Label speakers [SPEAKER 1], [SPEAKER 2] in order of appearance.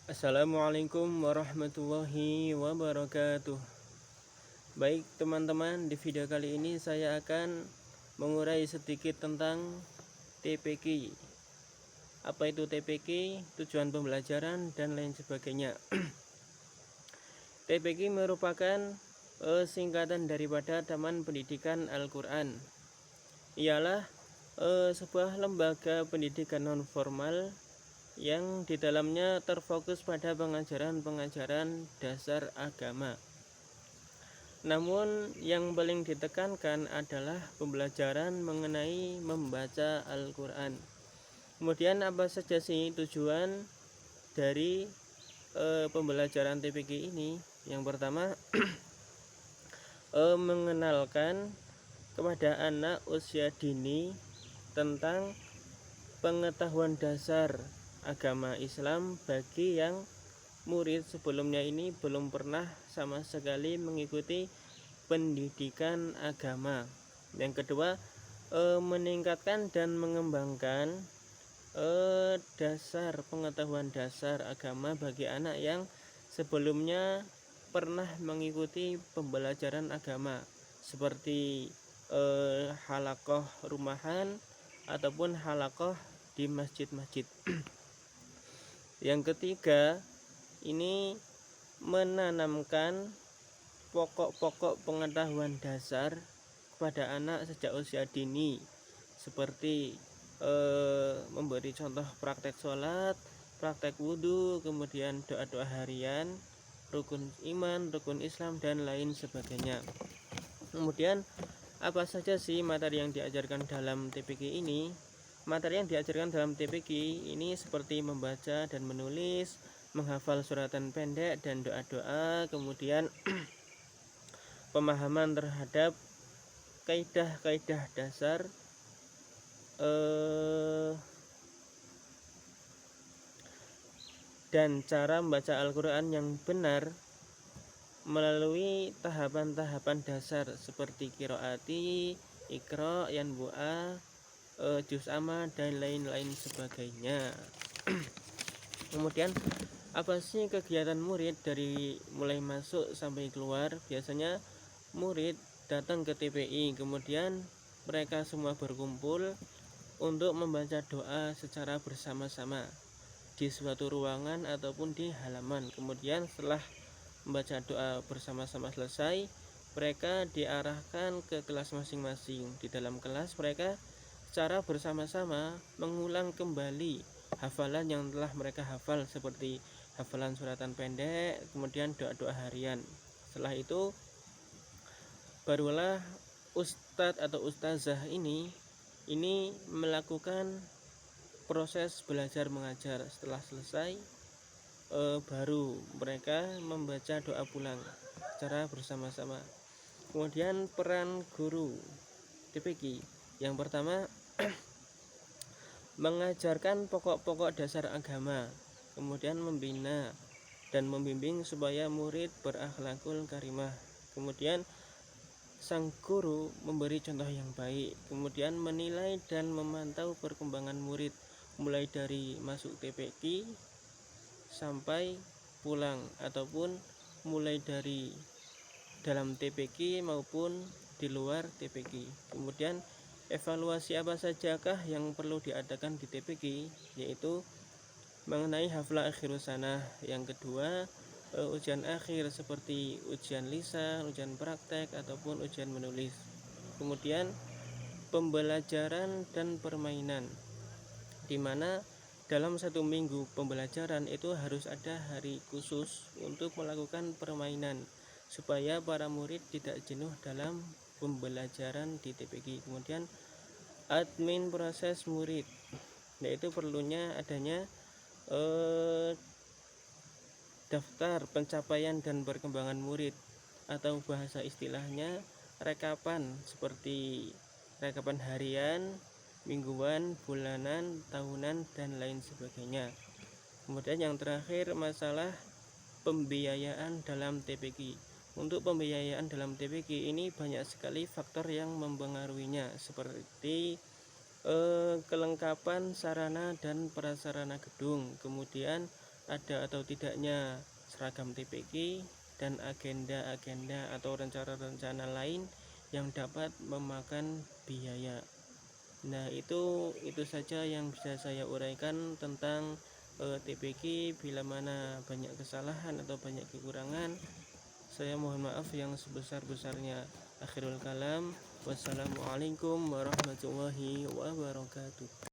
[SPEAKER 1] Assalamualaikum warahmatullahi wabarakatuh. Baik teman-teman, di video kali ini saya akan mengurai sedikit tentang TPQ. Apa itu TPQ, tujuan pembelajaran, dan lain sebagainya. TPQ merupakan singkatan daripada Taman Pendidikan Al-Quran. Ialah sebuah lembaga pendidikan non formal yang di dalamnya terfokus pada pengajaran-pengajaran dasar agama. Namun yang paling ditekankan adalah pembelajaran mengenai membaca Al-Quran. Kemudian apa saja sih tujuan dari pembelajaran TPQ ini? Yang pertama mengenalkan kepada anak usia dini tentang pengetahuan dasar agama Islam bagi yang murid sebelumnya ini belum pernah sama sekali mengikuti pendidikan agama. Yang kedua, meningkatkan dan mengembangkan dasar pengetahuan dasar agama bagi anak yang sebelumnya pernah mengikuti pembelajaran agama seperti halaqah rumahan ataupun halaqah di masjid-masjid. Yang ketiga, ini menanamkan pokok-pokok pengetahuan dasar kepada anak sejak usia dini, seperti memberi contoh praktek sholat, praktek wudhu, kemudian doa-doa harian, rukun iman, rukun Islam, dan lain sebagainya. Kemudian apa saja sih materi yang diajarkan dalam TPQ ini? Materi yang diajarkan dalam TPQ ini seperti membaca dan menulis, menghafal suratan pendek dan doa-doa, kemudian pemahaman terhadap kaidah-kaidah dasar dan cara membaca Al-Quran yang benar melalui tahapan-tahapan dasar seperti qiraati, iqra, yanbu'a, juz amma, dan lain-lain sebagainya. Kemudian apa sih kegiatan murid dari mulai masuk sampai keluar? Biasanya murid datang ke TPI, kemudian mereka semua berkumpul untuk membaca doa secara bersama-sama di suatu ruangan ataupun di halaman. Kemudian setelah membaca doa bersama-sama selesai, mereka diarahkan ke kelas masing-masing. Di dalam kelas mereka secara bersama-sama mengulang kembali hafalan yang telah mereka hafal, seperti hafalan suratan pendek, kemudian doa-doa harian. Setelah itu barulah ustadz atau ustazah ini melakukan proses belajar mengajar. Setelah selesai baru mereka membaca doa pulang secara bersama-sama. Kemudian peran guru TPQ yang pertama mengajarkan pokok-pokok dasar agama, kemudian membina dan membimbing supaya murid berakhlakul karimah. Kemudian sang guru memberi contoh yang baik, kemudian menilai dan memantau perkembangan murid mulai dari masuk TPQ sampai pulang, ataupun mulai dari dalam TPQ maupun di luar TPQ. Kemudian evaluasi apa sajakah yang perlu diadakan di TPQ, yaitu mengenai haflah akhirus sanah. Yang kedua, ujian akhir seperti ujian lisan, ujian praktek, ataupun ujian menulis. Kemudian pembelajaran dan permainan, di mana dalam satu minggu pembelajaran itu harus ada hari khusus untuk melakukan permainan supaya para murid tidak jenuh dalam pembelajaran di TPQ. Kemudian admin proses murid, yaitu perlunya adanya daftar pencapaian dan perkembangan murid, atau bahasa istilahnya rekapan, seperti rekapan harian, mingguan, bulanan, tahunan, dan lain sebagainya. Kemudian yang terakhir, masalah pembiayaan dalam TPQ. Untuk pembiayaan dalam TPQ ini banyak sekali faktor yang mempengaruhinya, seperti kelengkapan sarana dan prasarana gedung, kemudian ada atau tidaknya seragam TPQ, dan agenda-agenda atau rencana-rencana lain yang dapat memakan biaya. Nah, itu saja yang bisa saya uraikan tentang TPQ. Bila mana banyak kesalahan atau banyak kekurangan, saya mohon maaf yang sebesar-besarnya. Akhirul kalam, wassalamualaikum warahmatullahi wabarakatuh.